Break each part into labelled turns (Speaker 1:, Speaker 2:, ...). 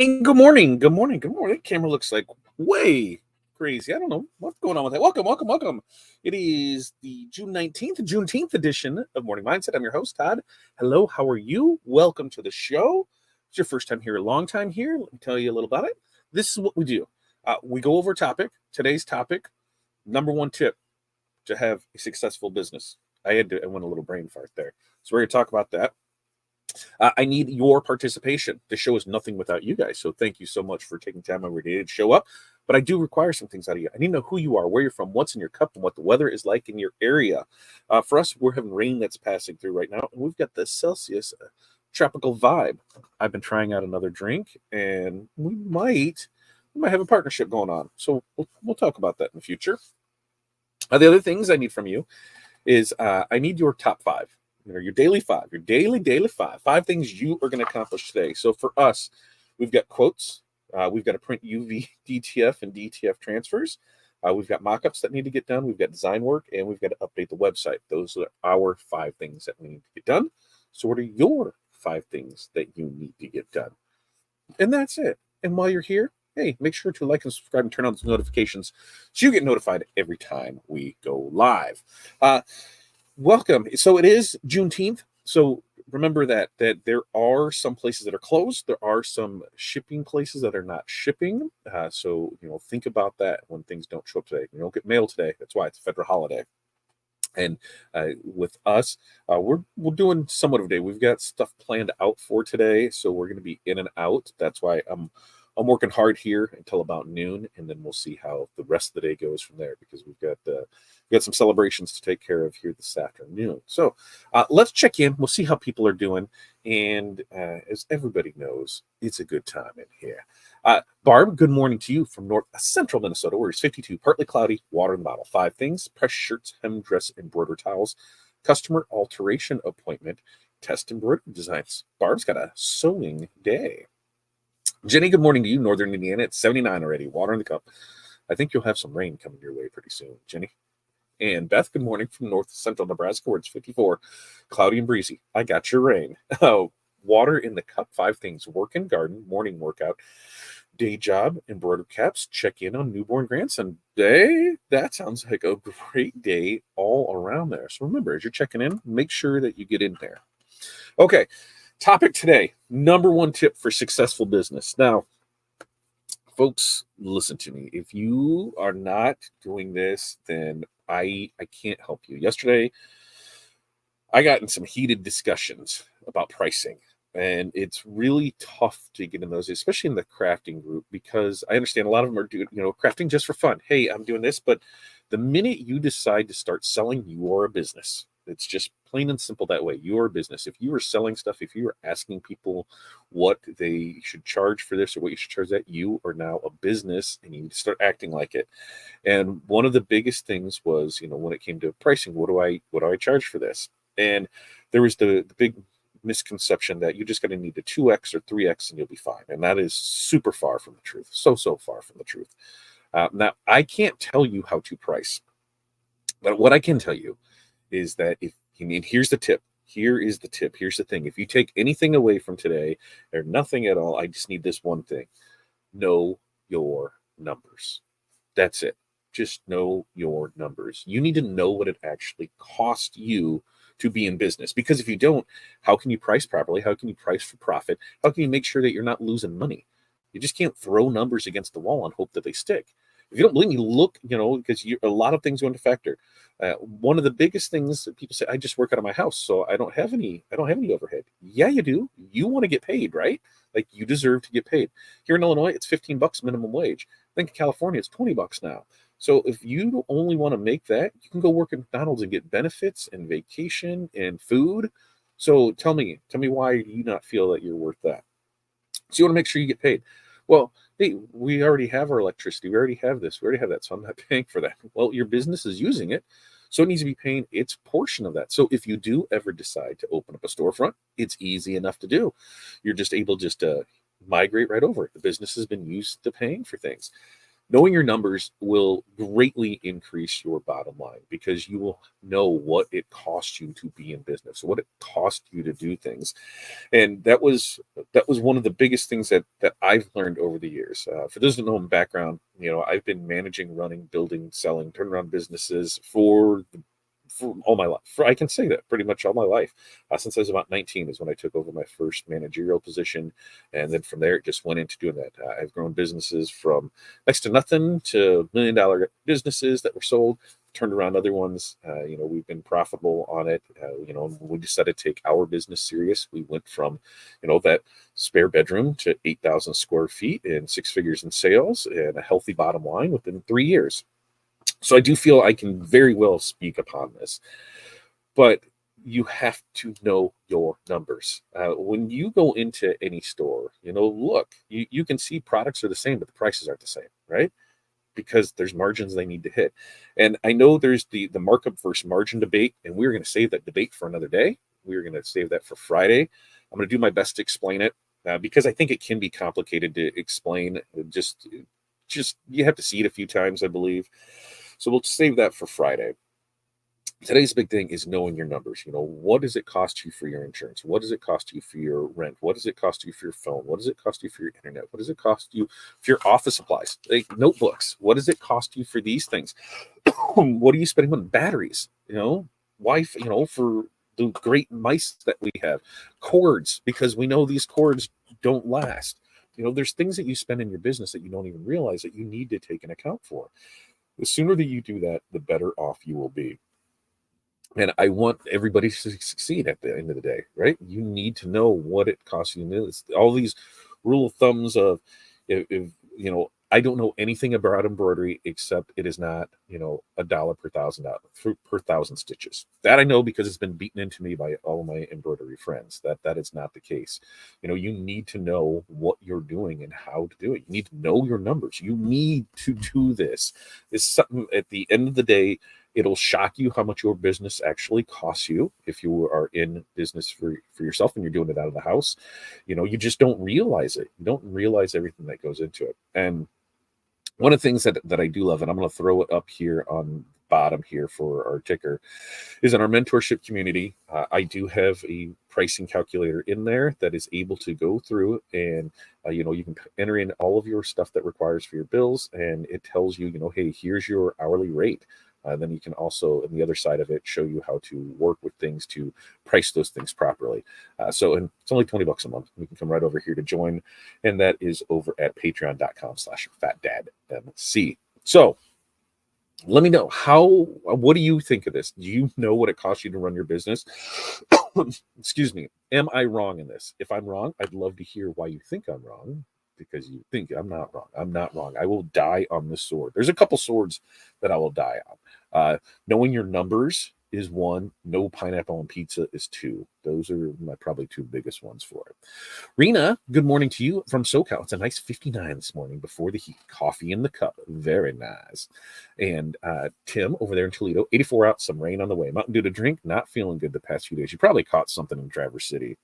Speaker 1: And good morning, good morning, good morning. That camera looks like way crazy. I don't know what's going on with that. Welcome, welcome, welcome. It is the June 19th, Juneteenth edition of Morning Mindset. I'm your host, Todd. Hello, how are you? Welcome to the show. It's your first time here, a long time here. Let me tell you a little about it. This is what we do. We go over a topic. Today's topic, number one tip to have a successful business. I went a little brain fart there. So we're going to talk about that. I need your participation. The show is nothing without you guys. So thank you so much for taking time every day to show up. But I do require some things out of you. I need to know who you are, where you're from, what's in your cup, and what the weather is like in your area. For us, we're having rain that's passing through right now. And we've got the Celsius tropical vibe. I've been trying out another drink, and we might have a partnership going on. So we'll talk about that in the future. The other things I need from you is I need your top five. Your daily five, your daily five things you are going to accomplish today. So for us, we've got quotes, we've got to print UV, DTF, and DTF transfers. We've got mock-ups that need to get done. We've got design work, and we've got to update the website. Those are our five things that we need to get done. So what are your five things that you need to get done? And that's it. And while you're here, hey, make sure to like and subscribe and turn on those notifications so you get notified every time we go live. Welcome. So it is Juneteenth. So remember that there are some places that are closed. There are some shipping places that are not shipping. So think about that when things don't show up today. You don't get mail today. That's why it's a federal holiday. And with us, we're doing somewhat of a day. We've got stuff planned out for today, so we're going to be in and out. That's why I'm working hard here until about noon, and then we'll see how the rest of the day goes from there, because we've got some celebrations to take care of here this afternoon. So let's check in. We'll see how people are doing, and as everybody knows, it's a good time in here. Barb, good morning to you from central Minnesota, where it's 52, partly cloudy, water in the bottle. Five things: press shirts, hem, dress, embroider towels, customer alteration appointment, test embroidery designs. Barb's got a sewing day. Jenny, good morning to you, Northern Indiana. It's 79 already. Water in the cup. I think you'll have some rain coming your way pretty soon, Jenny. And Beth, good morning from north central Nebraska, where it's 54, cloudy and breezy. I got your rain. Water in the cup. Five things: work and garden, morning workout, day job, embroidered caps, check in on newborn grandson day. That sounds like a great day all around there. So remember, as you're checking in, make sure that you get in there. Okay. Topic today, number one tip for successful business. Now, folks, listen to me. If you are not doing this, then I can't help you. Yesterday, I got in some heated discussions about pricing, and it's really tough to get in those, especially in the crafting group, because I understand a lot of them are doing, crafting just for fun. Hey, I'm doing this, but the minute you decide to start selling, you are a business. It's just plain and simple that way. You're a business. If you are selling stuff, if you are asking people what they should charge for this or what you should charge that, you are now a business, and you need to start acting like it. And one of the biggest things was, when it came to pricing, what do I charge for this? And there was the big misconception that you just got to need a 2x or 3x and you'll be fine. And that is super far from the truth. So far from the truth. Now, I can't tell you how to price, but what I can tell you is that here's the tip. Here is the tip. Here's the thing. If you take anything away from today or nothing at all, I just need this one thing. Know your numbers. That's it. Just know your numbers. You need to know what it actually costs you to be in business. Because if you don't, how can you price properly? How can you price for profit? How can you make sure that you're not losing money? You just can't throw numbers against the wall and hope that they stick. If you don't believe me, look, because a lot of things go into factor. One of the biggest things that people say, I just work out of my house, so I don't have any overhead. Yeah, you do. You want to get paid, right? Like, you deserve to get paid. Here in Illinois, it's $15 minimum wage. I think in California, it's $20 now. So if you only want to make that, you can go work at McDonald's and get benefits and vacation and food. So tell me why do you not feel that you're worth that? So you want to make sure you get paid. Well, hey, we already have our electricity. We already have this. We already have that. So I'm not paying for that. Well, your business is using it, so it needs to be paying its portion of that. So if you do ever decide to open up a storefront, it's easy enough to do. You're just able to migrate right over. The business has been used to paying for things. Knowing your numbers will greatly increase your bottom line because you will know what it costs you to be in business, what it costs you to do things. And that was one of the biggest things that I've learned over the years. For those who know my background, I've been managing, running, building, selling, turnaround businesses for all my life. I can say that pretty much all my life. Since I was about 19 is when I took over my first managerial position. And then from there, it just went into doing that. I've grown businesses from next to nothing to $1 million businesses that were sold, turned around other ones. We've been profitable on it. When we decided to take our business serious, we went from, that spare bedroom to 8,000 square feet and six figures in sales and a healthy bottom line within 3 years. So I do feel I can very well speak upon this, but you have to know your numbers. When you go into any store, look, you can see products are the same, but the prices aren't the same, right? Because there's margins they need to hit. And I know there's the markup versus margin debate, and we're going to save that debate for another day. We're going to save that for Friday. I'm going to do my best to explain it because I think it can be complicated to explain. Just you have to see it a few times, I believe. So we'll save that for Friday. Today's big thing is knowing your numbers. What does it cost you for your insurance? What does it cost you for your rent? What does it cost you for your phone? What does it cost you for your internet? What does it cost you for your office supplies, like notebooks? What does it cost you for these things? What are you spending on batteries? Wife, for the great mice that we have, cords, because we know these cords don't last. There's things that you spend in your business that you don't even realize that you need to take an account for. The sooner that you do that, the better off you will be. And I want everybody to succeed at the end of the day, right? You need to know what it costs you. It's all these rule of thumbs of, if I don't know anything about embroidery except it is not, $1 per thousand stitches. That I know because it's been beaten into me by all my embroidery friends. That is not the case. You need to know what you're doing and how to do it. You need to know your numbers. You need to do this. It's something at the end of the day. It'll shock you how much your business actually costs you if you are in business for yourself and you're doing it out of the house. You just don't realize it. You don't realize everything that goes into it. And one of the things that I do love, and I'm going to throw it up here on bottom here for our ticker, is in our mentorship community. I do have a pricing calculator in there that is able to go through and you can enter in all of your stuff that requires for your bills, and it tells you, hey, here's your hourly rate. Then you can also, on the other side of it, show you how to work with things to price those things properly. And it's only $20 a month. You can come right over here to join, and that is over at patreon.com/fatdadmc. So let me know what do you think of this? Do you know what it costs you to run your business? Excuse me. Am I wrong in this? If I'm wrong, I'd love to hear why you think I'm wrong, because you think I'm not wrong. I'm not wrong. I will die on this sword. There's a couple swords that I will die on. Knowing your numbers is one. No pineapple on pizza is two. Those are my probably two biggest ones for it. Rena, good morning to you from SoCal. It's a nice 59 this morning before the heat. Coffee in the cup. Very nice. And Tim over there in Toledo, 84 out, some rain on the way. Mountain Dew to drink. Not feeling good the past few days. You probably caught something in Traverse City.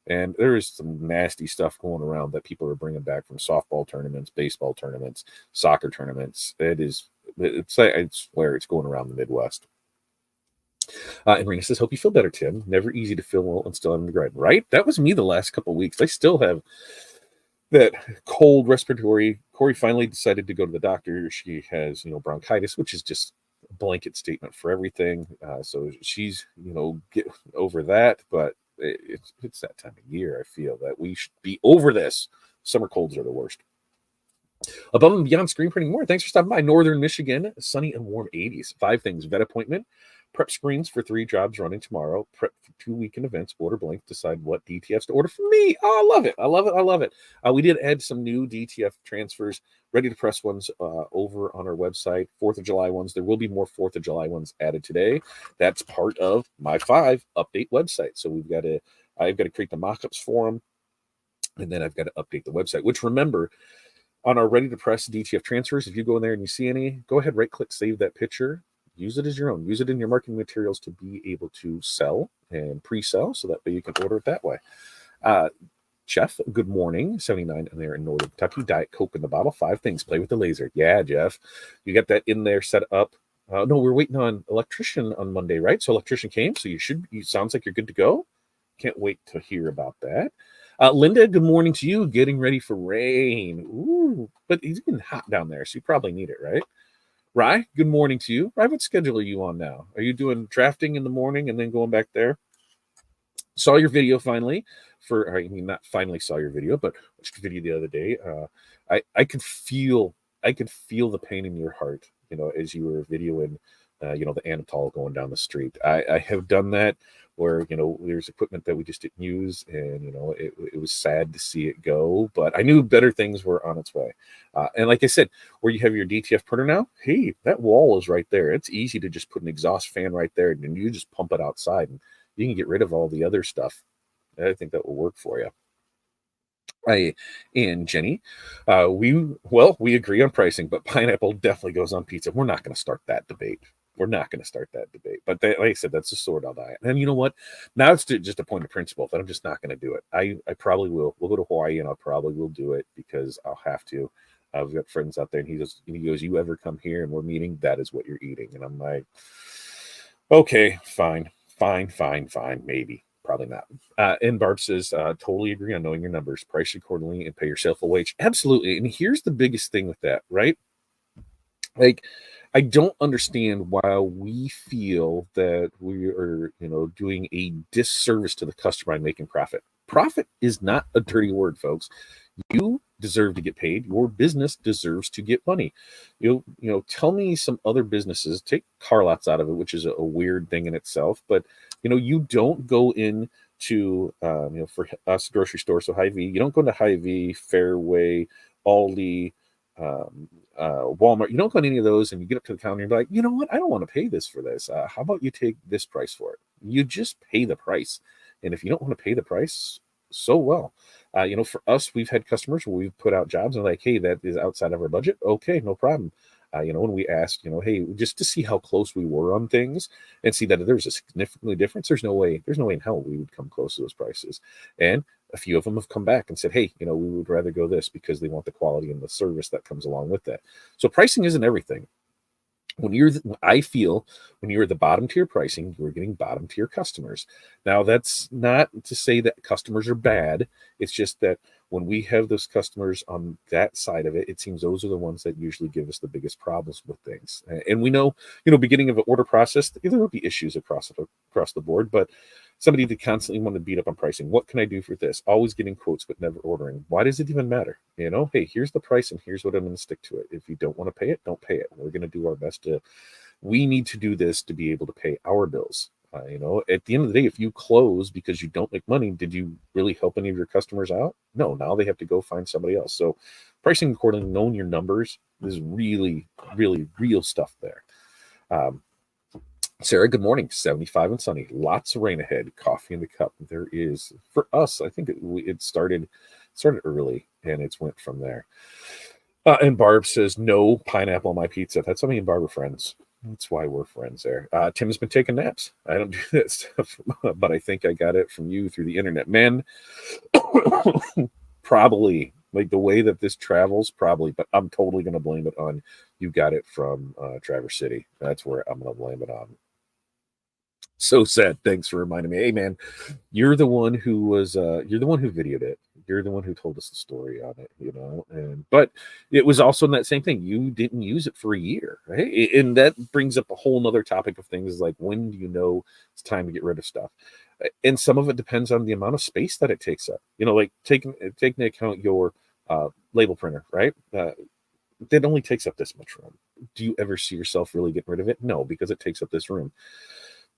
Speaker 1: And there is some nasty stuff going around that people are bringing back from softball tournaments, baseball tournaments, soccer tournaments. I swear it's going around the Midwest. And Rena says, hope you feel better, Tim. Never easy to feel well and still on the grind, right? That was me the last couple of weeks. I still have that cold respiratory. Corey finally decided to go to the doctor. She has, bronchitis, which is just a blanket statement for everything. So she's, get over that. But it's that time of year. I feel that we should be over this. Summer colds are the worst. Above and beyond screen printing more. Thanks for stopping by. Northern Michigan, sunny and warm 80s. 5 things: vet appointment, prep screens for 3 jobs running tomorrow, prep for 2 weekend events, order blank, decide what DTFs to order for me. Oh, I love it. I love it. I love it. We did add some new DTF transfers, ready to press ones over on our website. 4th of July ones. There will be more 4th of July ones added today. That's part of my 5 update website. So I've got to create the mock-ups for them. And then I've got to update the website, which, remember, on our ready to press DTF transfers, if you go in there and you see any, go ahead, right click, save that picture, use it as your own, use it in your marketing materials to be able to sell and pre-sell, so that way you can order it that way. Jeff, good morning. 79 and there in Northern Kentucky. Diet Coke in the bottle. 5 things. Play with the laser. Yeah, Jeff. You got that in there set up. No, we're waiting on electrician on Monday, right? So electrician came. So you sounds like you're good to go. Can't wait to hear about that. Linda, good morning to you. Getting ready for rain. Ooh, but it's been hot down there, so you probably need it, right? Rye, good morning to you. Rye, what schedule are you on now? Are you doing drafting in the morning and then going back there? Saw your video finally not finally saw your video, but watched your video the other day. I could feel the pain in your heart, as you were videoing, the Anatol going down the street. I have done that where, there's equipment that we just didn't use, and, it was sad to see it go, but I knew better things were on its way. And like I said, where you have your DTF printer now, hey, that wall is right there. It's easy to just put an exhaust fan right there, and you just pump it outside, and you can get rid of all the other stuff. I think that will work for you. And Jenny, we agree on pricing, but pineapple definitely goes on pizza. We're not going to start that debate. But like I said, that's a sword I'll die. And you know what? Now it's just a point of principle that I'm just not going to do it. I probably will. We'll go to Hawaii, and I'll probably will do it because I'll have to. I've got friends out there, and he goes, you ever come here and we're meeting, that is what you're eating. And I'm like, okay, fine, maybe. Probably not. And Barb says, totally agree on knowing your numbers, price accordingly, and pay yourself a wage. Absolutely. And here's the biggest thing with that, right? Like, I don't understand why we feel that we are, doing a disservice to the customer by making profit. Profit is not a dirty word, folks. You deserve to get paid. Your business deserves to get money. Tell me some other businesses, take car lots out of it, which is a weird thing in itself, but you don't go in to for us grocery store, so Hy-Vee, you don't go into Hy-Vee, Fairway, Aldi, Walmart. You don't go to any of those, and you get up to the counter and be like, you know what, I don't want to pay this for this. How about you take this price for it? You just pay the price. And if you don't want to pay the price, so well. For us, we've had customers where we've put out jobs and like, hey, that is outside of our budget. Okay, no problem. When we asked, hey, just to see how close we were on things and see that there's a significantly difference, there's no way in hell we would come close to those prices. And a few of them have come back and said, hey, we would rather go this because they want the quality and the service that comes along with that. So pricing isn't everything. I feel when you're the bottom tier pricing, you're getting bottom tier customers. Now, that's not to say that customers are bad. It's just that when we have those customers on that side of it, it seems those are the ones that usually give us the biggest problems with things. And we know, beginning of an order process, there will be issues across the board, but somebody that constantly want to beat up on pricing. What can I do for this? Always getting quotes, but never ordering. Why does it even matter? Hey, here's the price and here's what I'm going to stick to it. If you don't want to pay it, don't pay it. We're going to do our best we need to do this to be able to pay our bills. At the end of the day, if you close because you don't make money, did you really help any of your customers out? No, now they have to go find somebody else. So pricing accordingly, knowing your numbers is really, really real stuff there. Sarah, good morning. 75 and sunny. Lots of rain ahead. Coffee in the cup. There is, for us, I think it started early and it's went from there. And Barb says, no pineapple on my pizza. That's me and Barb are friends. That's why we're friends there. Tim has been taking naps. I don't do that stuff, but I think I got it from you through the internet. Man, probably. Like the way that this travels, probably, but I'm totally going to blame it on you got it from Traverse City. That's where I'm going to blame it on. So sad. Thanks for reminding me. Hey, man, you're the one who videoed it. You're the one who told us the story on it, but it was also in that same thing. You didn't use it for a year, right? And that brings up a whole nother topic of things like, when do you know it's time to get rid of stuff? And some of it depends on the amount of space that it takes up. Like taking into account your label printer, right? That only takes up this much room. Do you ever see yourself really getting rid of it? No, because it takes up this room.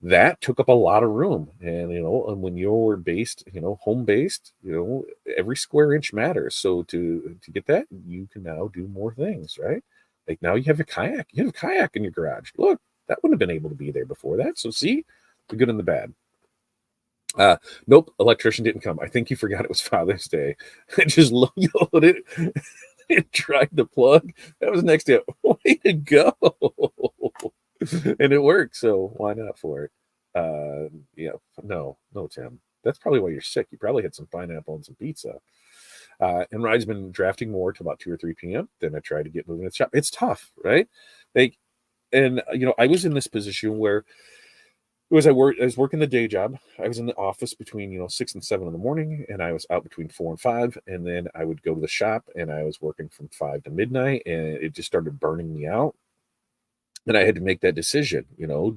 Speaker 1: That took up a lot of room. And, and when you're based, home based, every square inch matters. So to get that, you can now do more things, right? Like now you have a kayak in your garage. Look, that wouldn't have been able to be there before that. So see the good and the bad. Nope, electrician didn't come. I think he forgot it was Father's Day. I just loaded it and tried the plug. That was next to it. Way to go. And it worked, so why not for it? No, Tim. That's probably why you're sick. You probably had some pineapple and some pizza. And Ryan's been drafting more till about 2 or 3 p.m. Then I try to get moving at the shop. It's tough, right? Like, and I was in this position where I was working the day job. I was in the office between 6 and 7 in the morning, and I was out between 4 and 5. And then I would go to the shop, and I was working from 5 to midnight, and it just started burning me out. And I had to make that decision.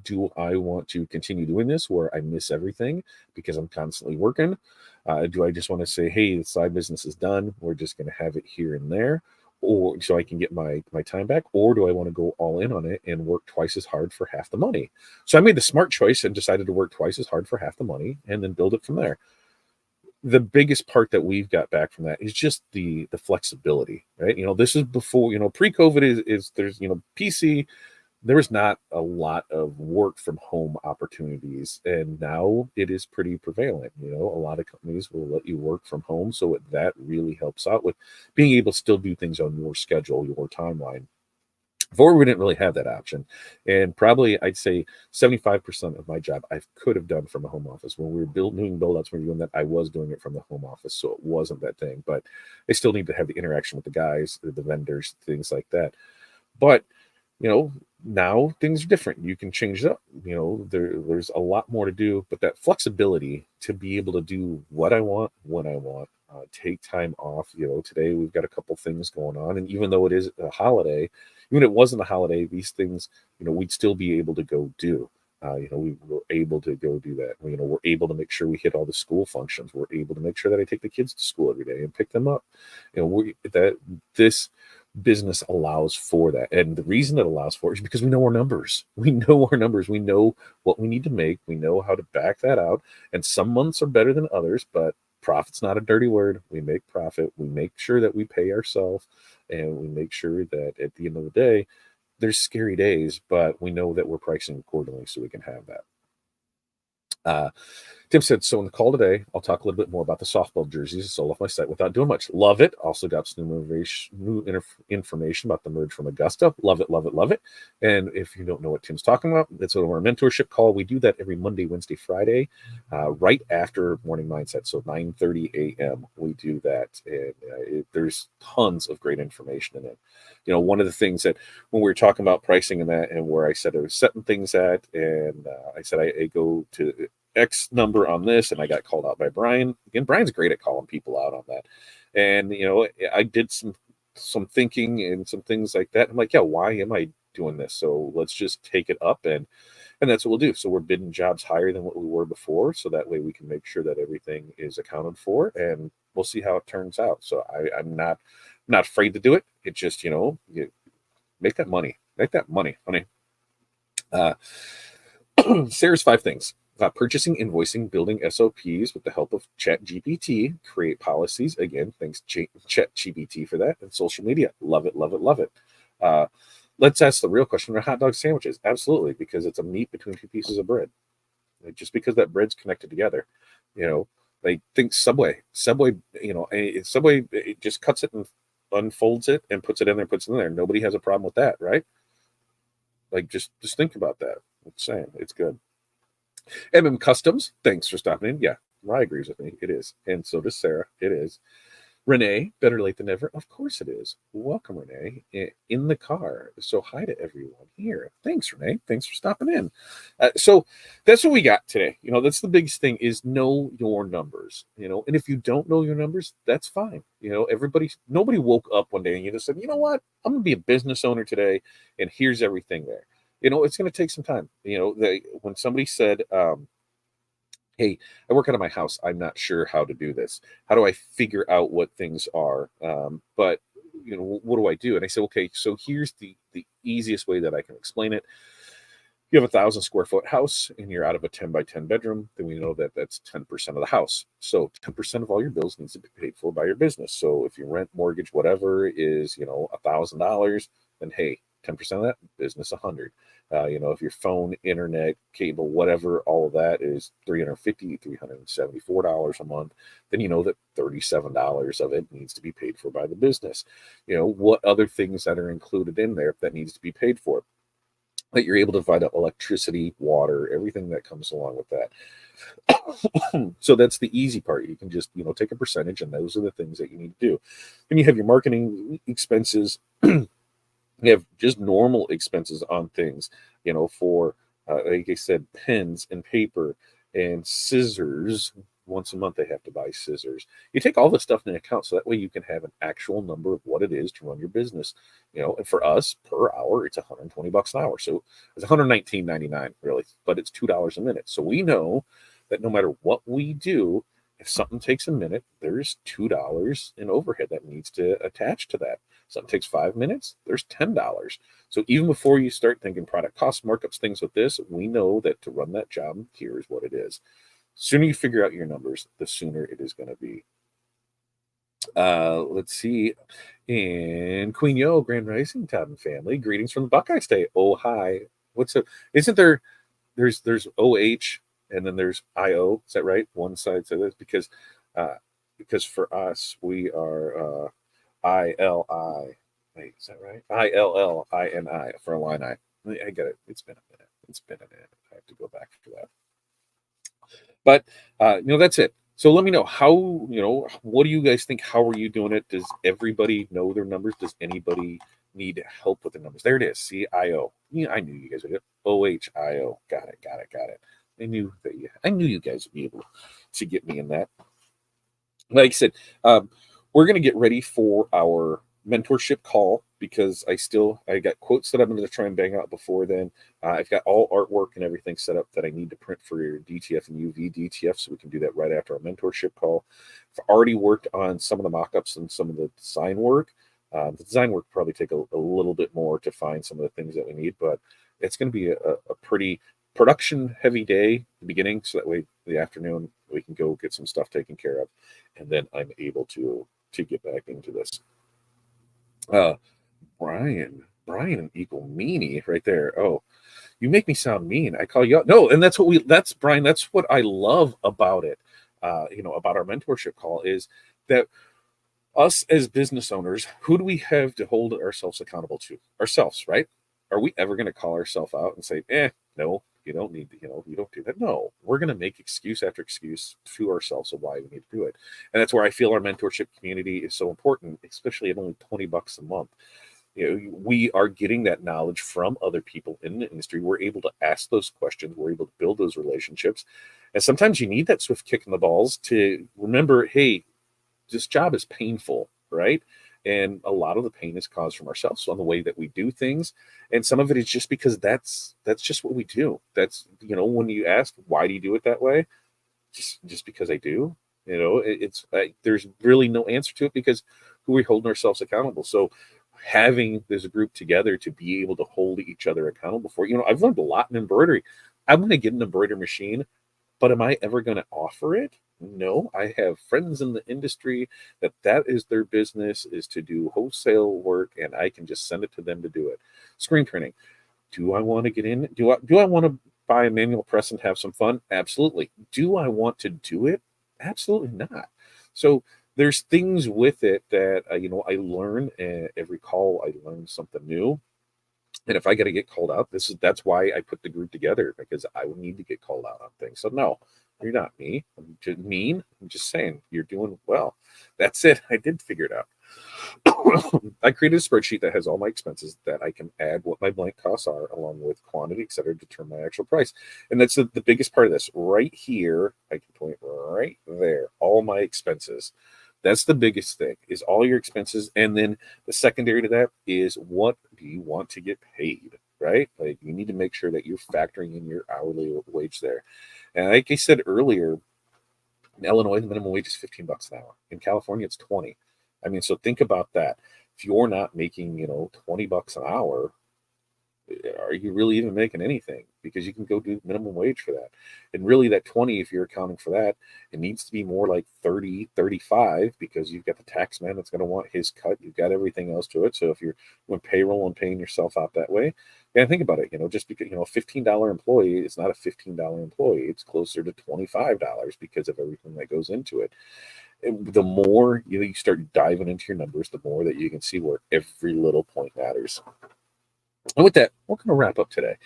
Speaker 1: Do I want to continue doing this where I miss everything because I'm constantly working? Do I just want to say, hey, the side business is done, we're just going to have it here and there, or so I can get my time back? Or do I want to go all in on it and work twice as hard for half the money? So I made the smart choice and decided to work twice as hard for half the money and then build it from there. The biggest part that we've got back from that is just the flexibility, right? This is before, pre-COVID is there's, PC, there was not a lot of work from home opportunities, and now it is pretty prevalent. A lot of companies will let you work from home, so that really helps out with being able to still do things on your schedule, your timeline. Before, we didn't really have that option, and probably I'd say 75% of my job I could have done from a home office. When we were doing build-outs, we were doing that, I was doing it from the home office, so it wasn't that thing. But I still need to have the interaction with the guys, the vendors, things like that. But now things are different. You can change it up. There's a lot more to do, but that flexibility to be able to do what I want, when I want, take time off. Today we've got a couple things going on, and even though it is a holiday, even if it wasn't a holiday, these things, we'd still be able to go do. We were able to go do that. We're able to make sure we hit all the school functions. We're able to make sure that I take the kids to school every day and pick them up. This business allows for that. And the reason it allows for it is because we know our numbers. We know our numbers. We know what we need to make. We know how to back that out. And some months are better than others, but profit's not a dirty word. We make profit. We make sure that we pay ourselves, and we make sure that at the end of the day, there's scary days, but we know that we're pricing accordingly so we can have that. Tim said, so in the call today, I'll talk a little bit more about the softball jerseys I sold off my site without doing much. Love it. Also got some new information about the merge from Augusta. Love it, love it, love it. And if you don't know what Tim's talking about, it's over our mentorship call. We do that every Monday, Wednesday, Friday, right after Morning Mindset. So 9:30 a.m. we do that. And there's tons of great information in it. One of the things that when we were talking about pricing and that, and where I said I was setting things at, and I said I go to X number on this, and I got called out by Brian. Again, Brian's great at calling people out on that. And I did some thinking and some things like that. I'm like, yeah, why am I doing this? So let's just take it up, and that's what we'll do. So we're bidding jobs higher than what we were before, so that way we can make sure that everything is accounted for, and we'll see how it turns out. So I'm not afraid to do it. It's just you make that money, honey. Sarah's 5 things. Purchasing, invoicing, building SOPs with the help of ChatGPT, create policies. Again, thanks ChatGPT for that. And social media. Love it, love it, love it. Let's ask the real question. Are hot dog sandwiches? Absolutely, because it's a meat between 2 pieces of bread. Just because that bread's connected together, think Subway. Subway, Subway, it just cuts it and unfolds it and puts it in there, Nobody has a problem with that, right? Just think about that. I'm saying it's good. Customs, thanks for stopping in. Yeah, Rye agrees with me. It is. And so does Sarah. It is. Renee, better late than never. Of course it is. Welcome, Renee, in the car. So hi to everyone here. Thanks, Renee. Thanks for stopping in. So that's what we got today. That's the biggest thing is know your numbers, and if you don't know your numbers, that's fine. Nobody woke up one day and you just said, you know what, I'm going to be a business owner today, and here's everything there. It's going to take some time. When somebody said, hey, I work out of my house, I'm not sure how to do this. How do I figure out what things are? But what do I do? And I said, okay, so here's the easiest way that I can explain it. You have a 1,000 square foot house and you're out of a 10 by 10 bedroom, then we know that that's 10% of the house. So 10% of all your bills needs to be paid for by your business. So if your rent, mortgage, whatever is, $1,000, then hey, 10% of that, business 100. If your phone, internet, cable, whatever, all of that is $350, $374 a month, then you know that $37 of it needs to be paid for by the business. What other things that are included in there that needs to be paid for? that you're able to divide up electricity, water, everything that comes along with that. So that's the easy part. You can just, take a percentage, and those are the things that you need to do. Then you have your marketing expenses. You have just normal expenses on things, for, like I said, pens and paper and scissors. Once a month, they have to buy scissors. You take all this stuff into account so that way you can have an actual number of what it is to run your business. And for us per hour, it's $120 an hour. So it's $119.99 really, but it's $2 a minute. So we know that no matter what we do, if something takes a minute, there's $2 in overhead that needs to attach to that. Something takes 5 minutes, there's $10. So even before you start thinking product cost markups, things with this, we know that to run that job, here's what it is. The sooner you figure out your numbers, the sooner it is going to be. Let's see. And Queen Yo, Grand Rising, Todd and family. Greetings from the Buckeye State. Oh, hi. What's up? Isn't there's OH and then there's IO. Is that right? One side said this because for us we are ILI. Wait, is that right? ILLINI for Illini. I get it. It's been a minute. I have to go back for that. But that's it. So let me know how, what do you guys think? How are you doing it? Does everybody know their numbers? Does anybody need help with the numbers? There it is. CIO. Yeah, I knew you guys would get OHIO. Got it. I knew you guys would be able to get me in that. Like I said, we're going to get ready for our mentorship call because I got quotes that I'm going to try and bang out before then. I've got all artwork and everything set up that I need to print for your DTF and UV DTF, so we can do that right after our mentorship call. I've already worked on some of the mock-ups and some of the design work. The design work probably take a little bit more to find some of the things that we need, but it's going to be a pretty production heavy day at the beginning, so that way the afternoon we can go get some stuff taken care of, and then I'm able to get back into this. Brian and equal meanie right there. Oh, you make me sound mean. I call you out. No, and that's Brian. That's what I love about it. About our mentorship call is that us as business owners, who do we have to hold ourselves accountable to? Ourselves, right? Are we ever going to call ourselves out and say, no, you don't need to, you don't do that? No, we're going to make excuse after excuse to ourselves of why we need to do it. And that's where I feel our mentorship community is so important, especially at only $20 a month. We are getting that knowledge from other people in the industry. We're able to ask those questions. We're able to build those relationships. And sometimes you need that swift kick in the balls to remember, hey, this job is painful, right? And a lot of the pain is caused from ourselves on the way that we do things. And some of it is just because that's just what we do. That's, when you ask, why do you do it that way? Just because I do, it's there's really no answer to it, because who are we holding ourselves accountable? So having this group together to be able to hold each other accountable for, I've learned a lot in embroidery. I'm going to get an embroidery machine, but am I ever going to offer it? No. I have friends in the industry that is their business, is to do wholesale work, and I can just send it to them to do it. Screen printing. Do I want to get in? Do I want to buy a manual press and have some fun? Absolutely. Do I want to do it? Absolutely not. So there's things with it that I learn. Every call I learn something new. And if I got to get called out, that's why I put the group together, because I would need to get called out on things. So no, you're not me. I'm just mean. I'm just saying you're doing well. That's it. I did figure it out. I created a spreadsheet that has all my expenses that I can add what my blank costs are, along with quantity, et cetera, to determine my actual price. And that's the biggest part of this right here. I can point right there, all my expenses. That's the biggest thing, is all your expenses. And then the secondary to that is, what do you want to get paid, right? Like, you need to make sure that you're factoring in your hourly wage there. And like I said earlier, in Illinois, the minimum wage is $15 an hour. In California, it's 20. I mean, so think about that. If you're not making, $20 an hour, are you really even making anything? Because you can go do minimum wage for that. And really that 20, if you're accounting for that, it needs to be more like 30, 35, because you've got the tax man that's going to want his cut. You've got everything else to it. So if you're doing payroll and paying yourself out that way, yeah, think about it. Just because, a $15 employee is not a $15 employee. It's closer to $25 because of everything that goes into it. And the more you start diving into your numbers, the more that you can see where every little point matters. And with that, we're going to wrap up today.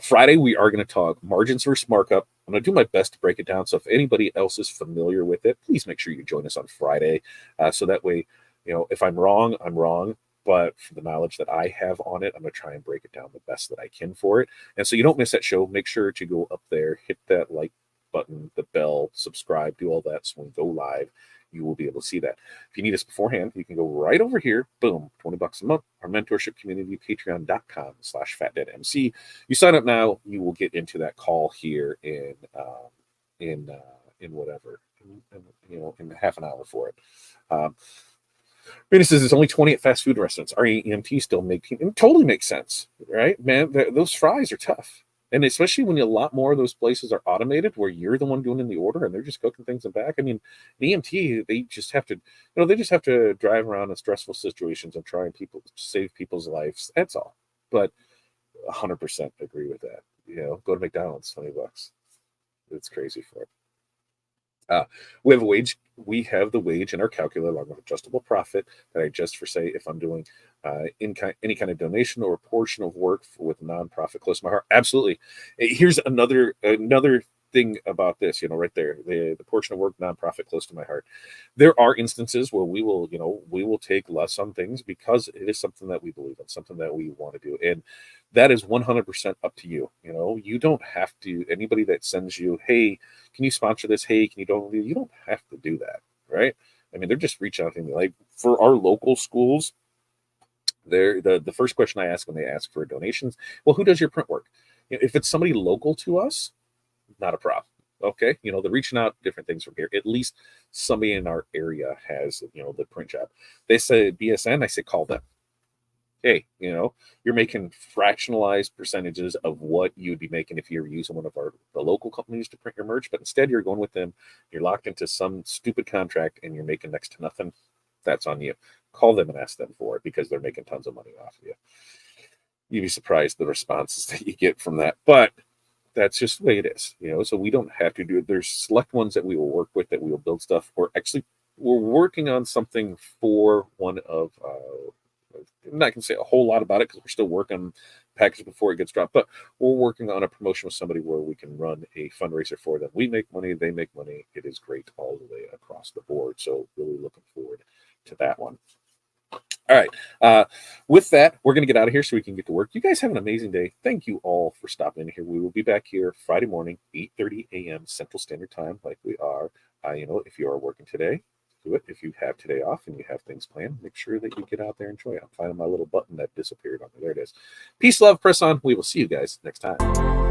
Speaker 1: Friday, we are going to talk margins versus markup. I'm going to do my best to break it down. So if anybody else is familiar with it, please make sure you join us on Friday. So that way, if I'm wrong, I'm wrong. But for the knowledge that I have on it, I'm going to try and break it down the best that I can for it. And so you don't miss that show. Make sure to go up there, hit that like button, the bell, subscribe, do all that. So when we go live, you will be able to see that. If you need us beforehand, you can go right over here. Boom, $20 a month. Our mentorship community, patreon.com/fatdadmc. You sign up now, you will get into that call here in whatever, in half an hour for it. Rena says it's only 20 at fast food restaurants. Our EMT still it totally makes sense, right? Man, those fries are tough. And especially when a lot more of those places are automated where you're the one doing in the order and they're just cooking things in back. I mean, an EMT, they just have to drive around in stressful situations and try and save people's lives. That's all. But 100% agree with that. Go to McDonald's, $20. It's crazy for it. We have the wage in our calculator along with adjustable profit that I adjust for, say, if I'm doing any kind of donation or a portion of work with a nonprofit close to my heart. Absolutely. Here's another thing about this, right there, the portion of work nonprofit close to my heart. There are instances where we will take less on things because it is something that we believe in, something that we want to do, and that is 100% up to you. You don't have to. Anybody that sends you, hey, can you sponsor this? Hey, can you don't? You don't have to do that, right? I mean, they're just reaching out to me. Like for our local schools, the first question I ask when they ask for donations, well, who does your print work? If it's somebody local to us, not a problem. Okay, they're reaching out different things from here. At least somebody in our area has, the print job. They say BSN, I say call them. Hey, you're making fractionalized percentages of what you'd be making if you're using one of the local companies to print your merch, but instead you're going with them. You're locked into some stupid contract and you're making next to nothing. That's on you. Call them and ask them for it because they're making tons of money off of you. You'd be surprised the responses that you get from that, but that's just the way it is, so we don't have to do it. There's select ones that we will work with, that we will build stuff. We're working on something for one of, I'm not going to say a whole lot about it because we're still working on package before it gets dropped, but we're working on a promotion with somebody where we can run a fundraiser for them. We make money, they make money. It is great all the way across the board. So really looking forward to that one. All right. With that, we're going to get out of here so we can get to work. You guys have an amazing day. Thank you all for stopping in here. We will be back here Friday morning, 8:30 a.m. Central Standard Time, like we are. If you are working today, do it. If you have today off and you have things planned, make sure that you get out there and enjoy it. I'm finding my little button that disappeared on me. There it is. Peace, love, press on. We will see you guys next time.